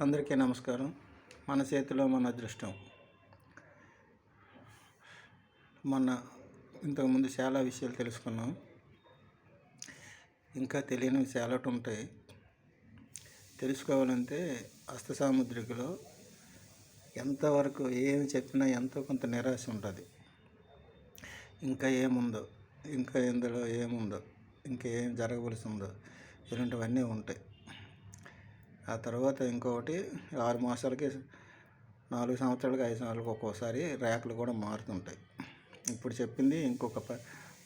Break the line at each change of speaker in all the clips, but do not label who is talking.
అందరికీ నమస్కారం. మన చేతిలో మన అదృష్టం. మొన్న ఇంతకుముందు చాలా విషయాలు తెలుసుకున్నాం. ఇంకా తెలియనివి చాలా ఉంటాయి. తెలుసుకోవాలంటే హస్తసాముద్రికలో ఎంతవరకు ఏమి చెప్పినా ఎంతో కొంత నిరాశ ఉంటుంది. ఇంకా ఏముందో, ఇంకా ఇందులో ఏముందో, ఇంకేం జరగవలసి ఉందో, ఇలాంటివన్నీ ఉంటాయి. ఆ తర్వాత ఇంకొకటి 6 మాసాలకి, 4 సంవత్సరాలకి, 5 సంవత్సరాలకు ఒక్కోసారి రేఖలు కూడా మారుతుంటాయి. ఇప్పుడు చెప్పింది ఇంకొక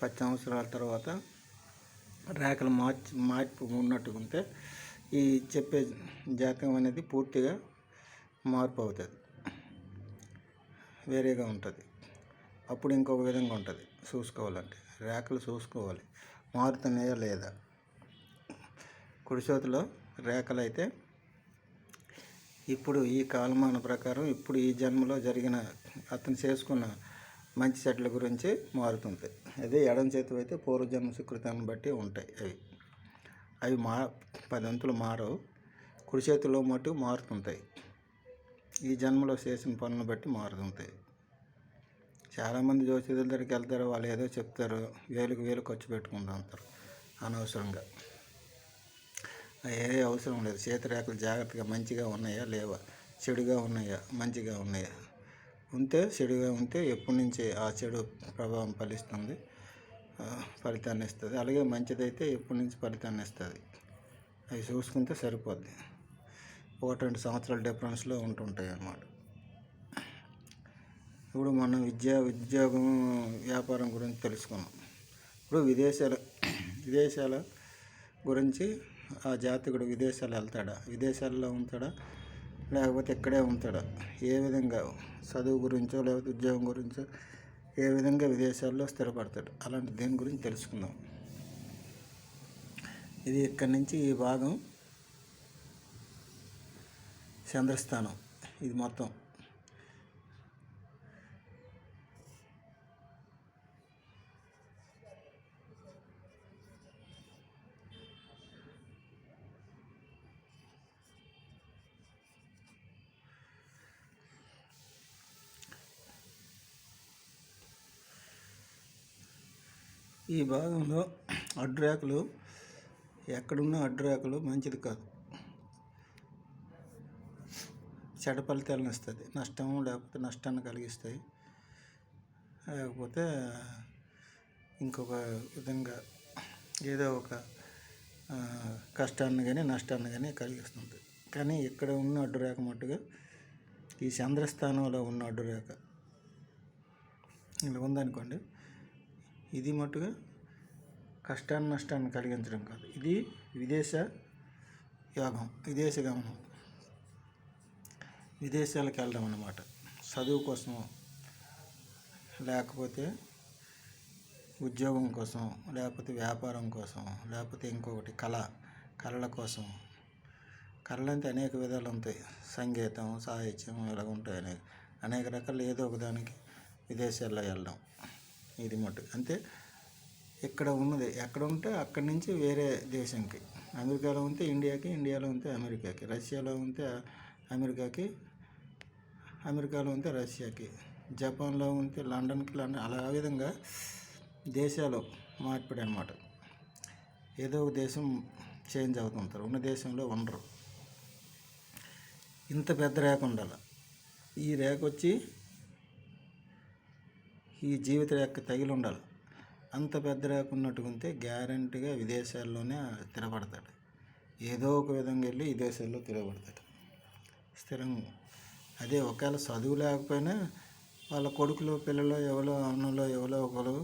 10 సంవత్సరాల తర్వాత రేఖలు మార్పు ఉన్నట్టుగా ఉంటే ఈ చెప్పే జాతకం అనేది పూర్తిగా మార్పు అవుతుంది, వేరేగా ఉంటుంది. అప్పుడు ఇంకొక విధంగా ఉంటుంది. చూసుకోవాలంటే రేఖలు చూసుకోవాలి, మారుతున్నాయా లేదా. కుడి చేతిలో రేఖలు అయితే ఇప్పుడు ఈ కాలమాన ప్రకారం ఇప్పుడు ఈ జన్మలో జరిగిన అతను చేసుకున్న మంచి చెట్ల గురించి మారుతుంటాయి. అదే ఎడం చేతి అయితే పూర్వజన్మ సుకృతాన్ని బట్టి ఉంటాయి. అవి 10 అంతులు మారవు. కుడి చేతిలో మటు మారుతుంటాయి. ఈ జన్మలో చేసిన పనులను బట్టి మారుతుంటాయి. చాలామంది జ్యోతిషుల దగ్గరికి వెళ్తారు, వాళ్ళు ఏదో చెప్తారు, వేలు ఖర్చు పెట్టుకుంటూ ఉంటారు అనవసరంగా. ఏ అవసరం లేదు. చేతిరేఖలు జాగ్రత్తగా మంచిగా ఉన్నాయా లేవా, చెడుగా ఉన్నాయా మంచిగా ఉన్నాయా. చెడుగా ఉంటే ఎప్పటి నుంచి ఆ చెడు ప్రభావం ఫలిస్తుంది, ఫలితాన్ని ఇస్తుంది. అలాగే మంచిదైతే ఎప్పటి నుంచి ఫలితాన్ని ఇస్తుంది. అవి చూసుకుంటే సరిపోద్ది. 1-2 సంవత్సరాల డిఫరెన్స్లో ఉంటుంటాయి అన్నమాట. ఇప్పుడు మనం ఉద్యోగం వ్యాపారం గురించి తెలుసుకున్నాం. ఇప్పుడు విదేశాల గురించి ఆ జాతకుడు విదేశాలు వెళ్తాడా, విదేశాల్లో ఉంటాడా, లేకపోతే ఇక్కడే ఉంటాడా, ఏ విధంగా చదువు గురించో లేకపోతే ఉద్యోగం గురించో ఏ విధంగా విదేశాల్లో స్థిరపడతాడు, అలాంటి దేని గురించి తెలుసుకుందాం. ఇది ఇక్కడి నుంచి ఈ భాగం చంద్రస్థానం. ఇది మొత్తం ఈ భాగంలో అడ్డురేఖలు ఎక్కడున్నా అడ్డురేఖలు మంచిది కాదు. చెడ్డ ఫలితాలను ఇస్తుంది. లేకపోతే నష్టాన్ని కలిగిస్తాయి. లేకపోతే ఇంకొక విధంగా ఏదో ఒక కష్టాన్ని కానీ నష్టాన్ని కానీ కలిగిస్తుంది. కానీ ఇక్కడ ఉన్న అడ్డురేఖ మట్టుగా ఈ చంద్రస్థానంలో ఉన్న అడ్డురేఖ ఇలా ఉందనుకోండి, ఇది మట్టుగా కష్టాన్ని నష్టాన్ని కలిగించడం కాదు. ఇది విదేశ యోగం, విదేశ గమనం, విదేశాలకు వెళ్ళడం అన్నమాట. చదువు కోసం, లేకపోతే ఉద్యోగం కోసం, లేకపోతే వ్యాపారం కోసం, లేకపోతే ఇంకొకటి కళల కోసం. కళలు అంటే అనేక విధాలు ఉంటాయి. సంగీతం, సాహిత్యం ఇలాగ ఉంటాయి. అనేక రకాలు ఏదో ఒకదానికి విదేశాల్లో వెళ్ళడం. ఇది మటు అంతే. ఇక్కడ ఉన్నది ఎక్కడ ఉంటే అక్కడి నుంచి వేరే దేశంకి, అమెరికాలో ఉంటే ఇండియాకి, ఇండియాలో ఉంటే అమెరికాకి, రష్యాలో ఉంటే అమెరికాకి, అమెరికాలో ఉంటే రష్యాకి, జపాన్లో ఉంటే లండన్కి, అలా ఆ విధంగా దేశాలు మార్పిడి అన్నమాట. ఏదో ఒక దేశం చేంజ్ అవుతుంటారు, ఉన్న దేశంలో ఉండరు. ఇంత పెద్ద రేఖ ఉండాలి. ఈ రేఖ వచ్చి ఈ జీవిత రేఖ తగిలి ఉండాలి. అంత పెద్ద రేఖ ఉన్నట్టుగా ఉంటే గ్యారంటీగా విదేశాల్లోనే స్థిరపడతాడు. ఏదో ఒక విధంగా వెళ్ళి విదేశాల్లో స్థిరపడతాడు స్థిరంగా. అదే ఒకవేళ చదువు లేకపోయినా వాళ్ళ కొడుకులు, పిల్లలు, ఎవరో అన్నలో ఎవరో ఒకరు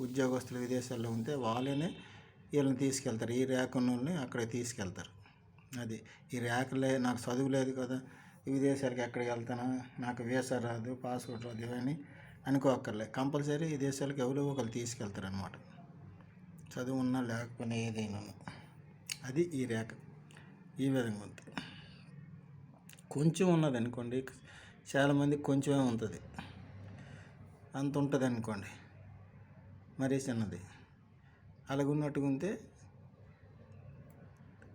ఉద్యోగస్తులు విదేశాల్లో ఉంటే వాళ్ళనే వీళ్ళని తీసుకెళ్తారు. ఈ రేఖ ఉన్న వాళ్ళని అక్కడికి తీసుకెళ్తారు. అది ఈ రేఖలే. నాకు చదువు లేదు కదా, విదేశాలకు ఎక్కడికి వెళ్తానా, నాకు వీసా రాదు, పాస్పోర్ట్ రాదు, ఇవన్నీ అనుకోక్కర్లే. కంపల్సరీ ఈ దేశాలకు ఎవరో ఒకరు తీసుకెళ్తారనమాట, చదువు ఉన్నా లేకపోయినా ఏదైనా. అది ఈ రేఖ ఈ విధంగా ఉంది. కొంచెం ఉన్నది అనుకోండి, చాలామంది కొంచెమే ఉంటుంది, అంత ఉంటుంది అనుకోండి, మరీ చిన్నది. అలాగున్నట్టుగా ఉంటే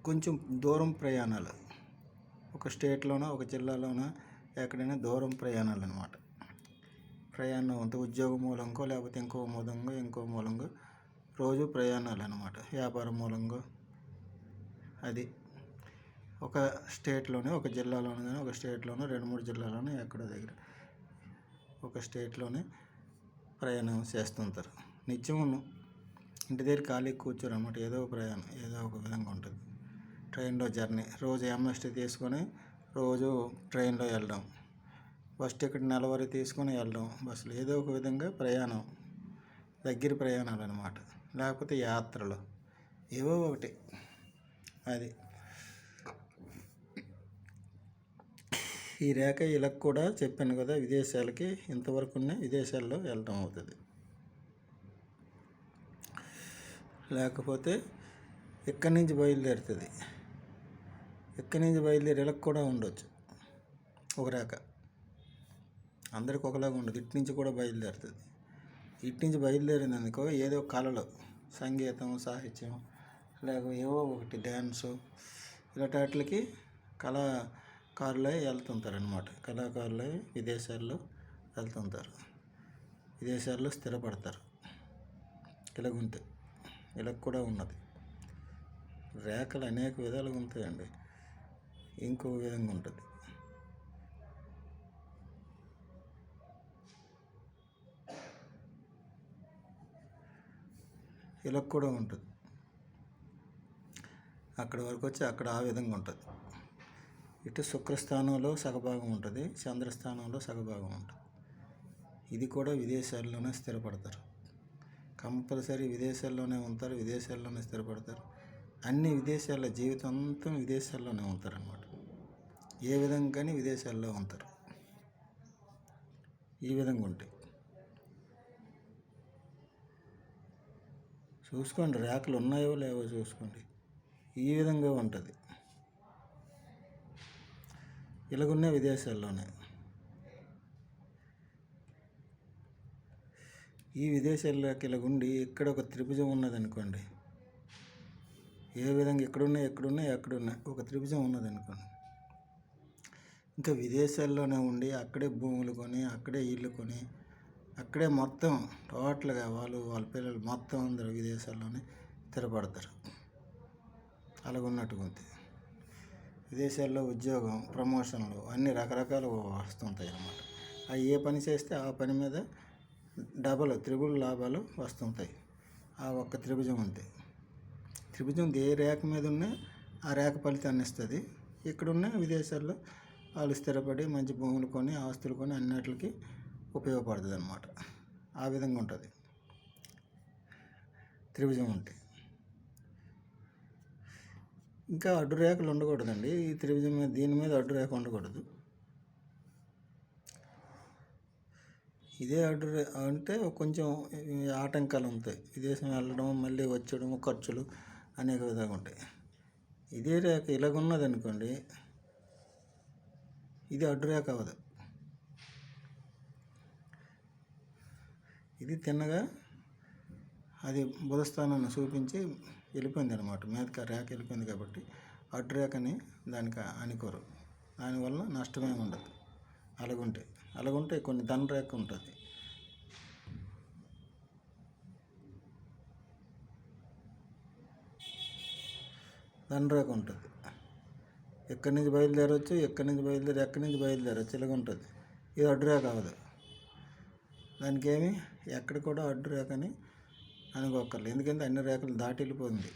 కొంచెం దూరం ప్రయాణాలు, ఒక ఒక స్టేట్లోనో ఒక జిల్లాలోనో ఎక్కడైనా దూరం ప్రయాణాలు అనమాట. ప్రయాణం అంత ఉద్యోగ మూలంకో లేకపోతే ఇంకో మూలంగా రోజు ప్రయాణాలు అనమాట. వ్యాపారం మూలంగా అది ఒక స్టేట్లోనే ఒక జిల్లాలోనే కానీ ఒక స్టేట్లోనో 2-3 జిల్లాలోనే ఎక్కడో దగ్గర ఒక స్టేట్లోనే ప్రయాణం చేస్తుంటారు. నిత్యమును ఇంటి దగ్గర ఖాళీ కూర్చోరు అనమాట. ఏదో ప్రయాణం ఏదో ఒక విధంగా ఉంటుంది. ట్రైన్లో జర్నీ రోజు ఎంఎస్టీ తీసుకొని రోజు ట్రైన్లో వెళ్ళడం, బస్ టికెట్ నెలవారీ తీసుకొని వెళ్ళడం, బస్సులో ఏదో ఒక విధంగా ప్రయాణం, దగ్గర ప్రయాణాలు అనమాట. లేకపోతే యాత్రలు ఏవో ఒకటి. అది ఈ రేఖ ఇలాగ కూడా చెప్పాను కదా, విదేశాలకి ఇంతవరకునే విదేశాల్లో వెళ్ళడం అవుతుంది. లేకపోతే ఇక్కడి నుంచి బయలుదేరుతుంది. ఇక్కడి నుంచి బయలుదేరి ఇలాగ కూడా ఉండొచ్చు. ఒక రేఖ అందరికి ఒకలాగా ఉండదు. ఇటు నుంచి కూడా బయలుదేరుతుంది. ఇటు నుంచి బయలుదేరింది అనుకో, ఏదో కళలు, సంగీతం, సాహిత్యం, లేక ఏవో ఒకటి డ్యాన్సు, ఇలాంటి వాటికి కళాకారులే వెళ్తుంటారనమాట. కళాకారులే విదేశాల్లో వెళ్తుంటారు, విదేశాల్లో స్థిరపడతారు. ఇలాగుంటే ఇలాగ కూడా ఉన్నది. రేఖలు అనేక విధాలుగా ఉంటాయండి. ఇంకో విధంగా ఉంటుంది. ఇలా కూడా ఉంటుంది. అక్కడి వరకు వచ్చి అక్కడ ఆ విధంగా ఉంటుంది. ఇటు శుక్రస్థానంలో సగభాగం ఉంటుంది, చంద్రస్థానంలో సగభాగం ఉంటుంది. ఇది కూడా విదేశాల్లోనే స్థిరపడతారు. కంపల్సరీ విదేశాల్లోనే ఉంటారు, విదేశాల్లోనే స్థిరపడతారు. అన్ని విదేశాల్లో జీవితం అంతా విదేశాల్లోనే ఉంటారన్నమాట. ఏ విధంగా కానీ విదేశాల్లో ఉంటారు. ఈ విధంగా ఉంటాయి. చూసుకోండి, రేఖలు ఉన్నాయో లేవో చూసుకోండి. ఈ విధంగా ఉంటుంది. ఇలాగున్న విదేశాల్లోనే. ఈ విదేశాల్లోకి ఇలాగుండి ఇక్కడ ఒక త్రిభుజం ఉన్నదనుకోండి. ఏ విధంగా ఎక్కడున్నా ఒక త్రిభుజం ఉన్నదనుకోండి. ఇంకా విదేశాల్లోనే ఉండి అక్కడే భూములు కొని, అక్కడే ఇల్లు కొని, అక్కడే మొత్తం టోటల్గా వాళ్ళ పిల్లలు మొత్తం అందరూ విదేశాల్లోనే స్థిరపడతారు. అలాగున్నట్టుగా ఉంది. విదేశాల్లో ఉద్యోగం, ప్రమోషన్లు అన్నీ రకరకాలు వస్తుంటాయి అన్నమాట. అవి ఏ పని చేస్తే ఆ పని మీద త్రిబుల్ లాభాలు వస్తుంటాయి. ఆ ఒక్క త్రిభుజం ఉంది. త్రిభుజం ఏ రేఖ మీద ఉన్నా ఆ రేఖ ఫలితాన్ని ఇస్తుంది. ఇక్కడున్న విదేశాల్లో వాళ్ళు స్థిరపడి మంచి భూములు కొని, ఆస్తులు కొని అన్నిటికి ఉపయోగపడుతుంది అన్నమాట. ఆ విధంగా ఉంటుంది త్రిభుజం ఉంటే. ఇంకా అడ్డు రేఖలు ఉండకూడదండి. ఈ త్రిభుజం మీద దీని మీద అడ్డు రేఖ ఉండకూడదు. ఇదే అడ్డు అంటే కొంచెం ఆటంకాలు ఉంటాయి. విదేశం వెళ్ళడం, మళ్ళీ వచ్చడం, ఖర్చులు అనేక విధంగా ఉంటాయి. ఇదే రేఖ ఇలాగున్నది అనుకోండి, ఇది అడ్డు రేఖ అవ్వదు. ఇది తిన్నగా అది బుధస్థానాన్ని చూపించి వెళ్ళిపోయింది అనమాట. మీదకి రేఖ వెళ్ళిపోయింది కాబట్టి అడ్డు రేఖని దానికి అనుకోరు. దానివల్ల నష్టమేమి ఉండదు. అలాగుంటే కొన్ని ధనరేఖ ఉంటుంది. ధనరేఖ ఉంటుంది. ఎక్కడి నుంచి బయలుదేరవచ్చు, ఎక్కడి నుంచి బయలుదేరవచ్చు ఇలాగ ఉంటుంది. ఇది అడ్డు రేఖ అవ్వదు. దానికి ఏమి ఎక్కడ కూడా అడ్డు రేఖని అనుకోకర్లేదు. ఎందుకంటే అన్ని రేఖలు దాటి వెళ్ళిపోయింది,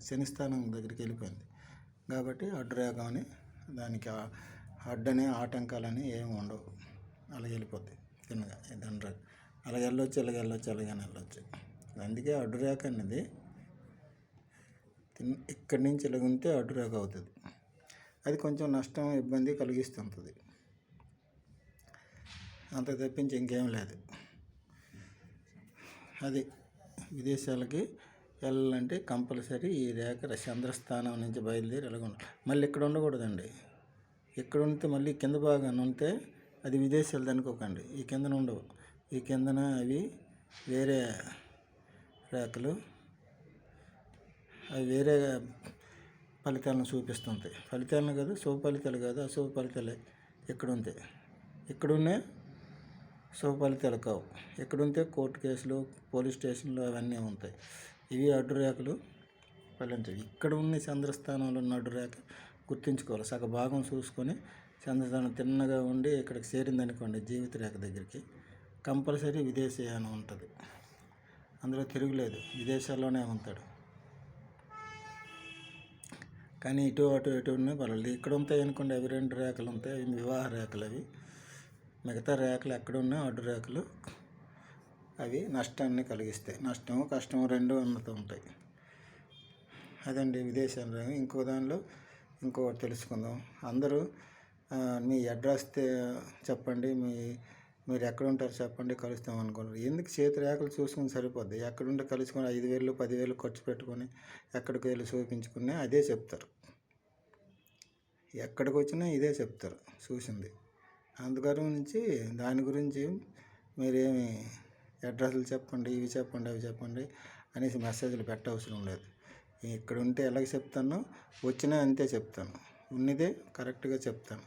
శని స్థానం దగ్గరికి వెళ్ళిపోయింది కాబట్టి అడ్డు రేఖ అని దానికి అడ్డని ఆటంకాలని ఏమి ఉండవు. అలా వెళ్ళిపోతాయి తిన్నగా. ధనరేఖ అలా వెళ్ళొచ్చు, అలాగని వెళ్ళొచ్చు. అందుకే అడ్డు రేఖ అనేది ఇక్కడి నుంచి ఇలాగ ఉంటే అడ్డు రేఖ అవుతుంది. అది కొంచెం నష్టం, ఇబ్బంది కలిగిస్తుంటుంది. అంత తప్పించి ఇంకేం లేదు. అది విదేశాలకి వెళ్ళాలంటే కంపల్సరీ ఈ రేఖ చంద్రస్థానం నుంచి బయలుదేరి ఎలాగ ఉండాలి. మళ్ళీ ఇక్కడ ఉండకూడదండి. ఇక్కడ ఉంటే మళ్ళీ కింద భాగాన్ని ఉంటే అది విదేశాలు అనుకోకండి. ఈ కిందన ఉండవు. ఈ కిందన అవి వేరే రేఖలు, అవి వేరే ఫలితాలను చూపిస్తుంటాయి. ఫలితాలను కాదు, శుభ ఫలితాలు కాదు, అశుభ ఫలితాలే ఎక్కడుంటాయి. ఇక్కడున్నే శుభ ఫలితాలు కావు. ఎక్కడుంటే కోర్టు కేసులు, పోలీస్ స్టేషన్లు అవన్నీ ఉంటాయి. ఇవి అడ్డు రేఖలు ఫలించవు. ఇక్కడ ఉన్న చంద్రస్థానంలో ఉన్న అడ్డు రేఖ గుర్తుంచుకోవాలి. సగ భాగం చూసుకొని చంద్రస్థానం తిన్నగా ఉండి ఇక్కడికి చేరిందనుకోండి జీవిత రేఖ దగ్గరికి, కంపల్సరీ విదేశీయానం ఉంటుంది. అందులో తిరుగులేదు, విదేశాల్లోనే ఉంటాడు. కానీ ఇటు అటు ఉన్నాయి పర్వాలేదు. ఇక్కడ ఉంటాయి అనుకోండి, అవి 2 రేఖలు ఉంటాయి, అవి వివాహ రేఖలు. అవి మిగతా రేఖలు ఎక్కడున్నా అడ్డు రేఖలు అవి నష్టాన్ని కలిగిస్తాయి. నష్టము కష్టము 2 అన్నతో ఉంటాయి. అదండి విదేశాల రేఖ. ఇంకో దానిలో ఇంకోటి తెలుసుకుందాం. అందరూ మీ అడ్రస్ చెప్పండి, మీరు ఎక్కడ ఉంటారు చెప్పండి, కలుస్తాం అనుకుంటారు. ఎందుకు చేతి రేఖలు చూసుకుని సరిపోద్ది. ఎక్కడుంటే కలుసుకొని 5,000 10,000 ఖర్చు పెట్టుకొని ఎక్కడికి వెళ్ళి చూపించుకుని అదే చెప్తారు. ఎక్కడికి వచ్చినా ఇదే చెప్తారు చూసింది. అందుగురించి దాని గురించి మీరేమి అడ్రస్లు చెప్పండి, ఇవి చెప్పండి, అవి చెప్పండి అనేసి మెసేజ్లు పెట్టవసరం లేదు. ఇక్కడ ఉంటే ఎలాగ చెప్తానో వచ్చినా అంతే చెప్తాను. ఉన్నదే కరెక్ట్గా చెప్తాను.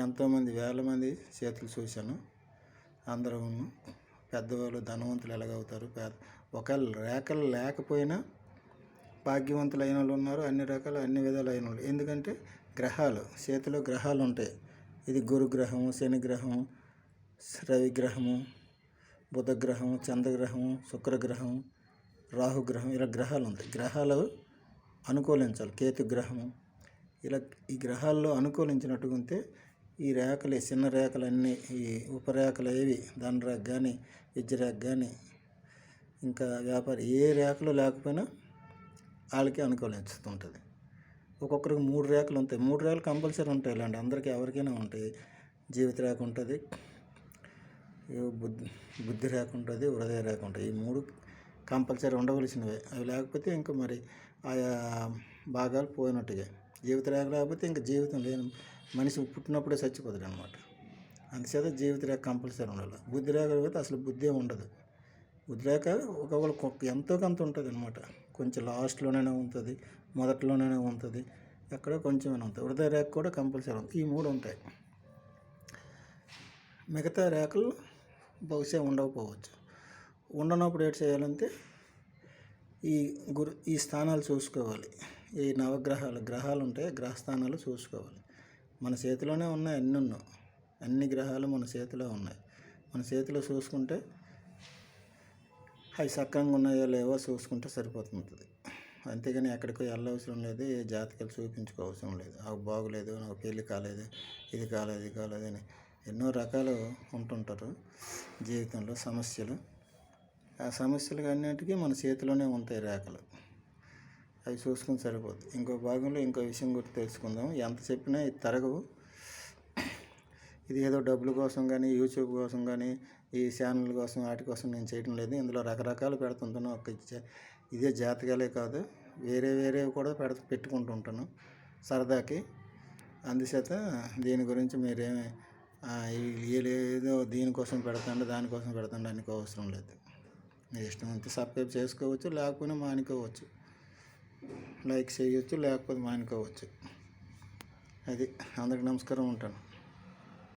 ఎంతోమంది వేల మంది చేతులు చూశాను. అందరూ పెద్దవాళ్ళు ధనవంతులు ఎలాగవుతారు, ఒకవేళ రేఖలు లేకపోయినా భాగ్యవంతులు అయిన వాళ్ళు ఉన్నారు. అన్ని రకాల అన్ని విధాలు అయిన వాళ్ళు. ఎందుకంటే గ్రహాలు, చేతిలో గ్రహాలు ఉంటాయి. ఇది గురుగ్రహము, శనిగ్రహం, రవిగ్రహము, బుధగ్రహం, చంద్రగ్రహం, శుక్రగ్రహం, రాహుగ్రహం, ఇలా గ్రహాలు ఉంటాయి. గ్రహాలు అనుకూలించాలి. కేతుగ్రహము, ఇలా ఈ గ్రహాల్లో అనుకూలించినట్టుగా ఉంటే ఈ రేఖలు, చిన్న రేఖలన్నీ, ఈ ఉపరేఖలు ఏవి, ధన రేఖ కానీ, విద్య రేఖ కానీ, ఇంకా వ్యాపారం ఏ రేఖలు లేకపోయినా వాళ్ళకి అనుకూలిస్తుంటుంది. ఒక్కొక్కరికి 3 రేఖలు ఉంటాయి. 3 రేఖలు కంపల్సరీ ఉంటాయి. ఇలాంటి అందరికీ ఎవరికైనా ఉంటాయి. జీవిత రేఖ ఉంటుంది, బుద్ధి రేఖ ఉంటుంది, హృదయ రేఖ ఉంటుంది. ఈ 3 కంపల్సరీ ఉండవలసినవే. అవి లేకపోతే ఇంకా మరి ఆయా భాగాలు పోయినట్టుగా. జీవిత రేఖ లేకపోతే ఇంకా జీవితం లేని మనిషి పుట్టినప్పుడే చచ్చిపోతాడు అనమాట. అందుచేత జీవిత రేఖ కంపల్సరీ ఉండాలి. బుద్ధి రేఖ లేకపోతే అసలు బుద్ధే ఉండదు. బుద్ధి రేఖ ఒకవేళ ఎంతో కొంత ఉంటుంది అనమాట. కొంచెం లాస్ట్లోనే ఉంటుంది, మొదట్లోనే ఉంటుంది, ఎక్కడో కొంచెమైనా ఉంటుంది. హృదయ రేఖ కూడా కంపల్సరీ ఉంటుంది. ఈ 3 ఉంటాయి. మిగతా రేఖలు బహుశా ఉండకపోవచ్చు. ఉండనప్పుడు ఏంటి చేయాలంటే ఈ స్థానాలు చూసుకోవాలి. ఈ గ్రహాలు ఉంటాయి, గ్రహస్థానాలు చూసుకోవాలి. మన చేతిలోనే ఉన్నాయి, అన్ని గ్రహాలు మన చేతిలో ఉన్నాయి. మన చేతిలో చూసుకుంటే అవి సక్రంగా ఉన్నాయో లేవో చూసుకుంటే సరిపోతుంది. అంతేగాని ఎక్కడికో వెళ్ళవసరం లేదు, ఏ జాతకాలు చూపించుకోవసరం లేదు. నాకు బాగోలేదు, నాకు పెళ్ళి కాలేదు, ఇది కాలేదు అని ఎన్నో రకాలు ఉంటుంటారు జీవితంలో సమస్యలు. ఆ సమస్యలు అన్నింటికీ మన చేతిలోనే ఉంటాయి రేఖలు. అవి చూసుకుని సరిపోద్ది. ఇంకో భాగంలో ఇంకో విషయం గురించి తెలుసుకుందాం. ఎంత చెప్పినా ఇది తరగవు. ఇది ఏదో డబ్బుల కోసం కానీ, యూట్యూబ్ కోసం కానీ, ఈ ఛానల్ కోసం వాటి కోసం నేను చేయడం లేదు. ఇందులో రకరకాలు పెడుతుంటాను. ఇదే జాతకాలే కాదు, వేరే కూడా పెట్టుకుంటూ ఉంటాను సరదాకి. అందుచేత దీని గురించి మీరేమి ఏదో దీనికోసం పెడతాండి, దానికోసం పెడతాండి అనుకో అవసరం లేదు. మీ ఇష్టం అంతే. సబ్స్క్రైబ్ చేసుకోవచ్చు, లేకపోయినా మానుకోవచ్చు. లైక్ చేయొచ్చు, లేకపోతే మానుకోవచ్చు. అది అందరికి నమస్కారం. ఉంటాను.